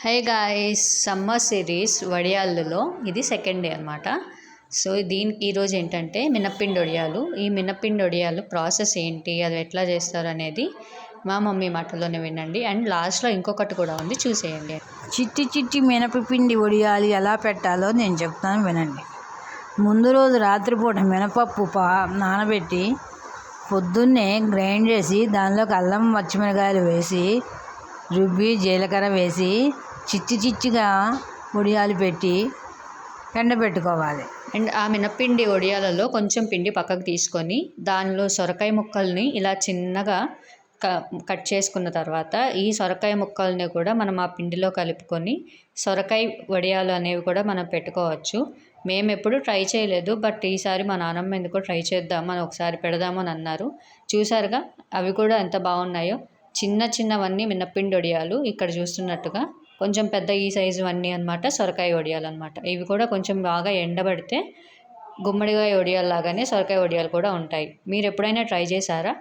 Hey guys, summer series వడియాలలో ఇది second day అనమాట. So ఈరోజు ఏంటంటే మినప్పిండి వడియాలు. ఈ మినప్పిండి వడియాలు ప్రాసెస్ ఏంటి, అది ఎట్లా చేస్తారు అనేది మా మమ్మీ మాటల్లోనే వినండి. అండ్ లాస్ట్లో ఇంకొకటి కూడా ఉంది, చూసేయండి. చిట్టి చిట్టి మినపపిండి వడియాలు ఎలా పెట్టాలో నేను చెప్తాను, వినండి. ముందు రోజు రాత్రిపూట మినపప్పు నానబెట్టి పొద్దున్నే గ్రైండ్ చేసి దానిలోకి అల్లం పచ్చిమిరకాయలు వేసి రుబ్బి జీలకర్ర వేసి చిట్టి చిట్టిగా వడియాలు పెట్టి ఎండబెట్టుకోవాలి. అండ్ ఆ మినప్పిండి వడియాలలో కొంచెం పిండి పక్కకు తీసుకొని దానిలో సొరకాయ ముక్కల్ని ఇలా చిన్నగా కట్ చేసుకున్న తర్వాత ఈ సొరకాయ ముక్కల్ని కూడా మనం ఆ పిండిలో కలుపుకొని సొరకాయ వడియాలు అనేవి కూడా మనం పెట్టుకోవచ్చు. మేము ఎప్పుడు ట్రై చేయలేదు, బట్ ఈసారి మా నాన్నమ్మ ఎందుకో ట్రై చేద్దాం అని ఒకసారి పెడదామని అన్నారు. చూసారుగా అవి కూడా ఎంత బాగున్నాయో. చిన్న చిన్నవన్నీ మినప్పిండి వడియాలు, ఇక్కడ చూస్తున్నట్టుగా కొంచెం పెద్ద ఈ సైజు అన్నీ అనమాట సొరకాయ వడియాలు అనమాట. ఇవి కూడా కొంచెం బాగా ఎండబడితే గుమ్మడికాయ వడియాలు లాగానే సొరకాయ వడియాలు కూడా ఉంటాయి. మీరు ఎప్పుడైనా ట్రై చేశారా?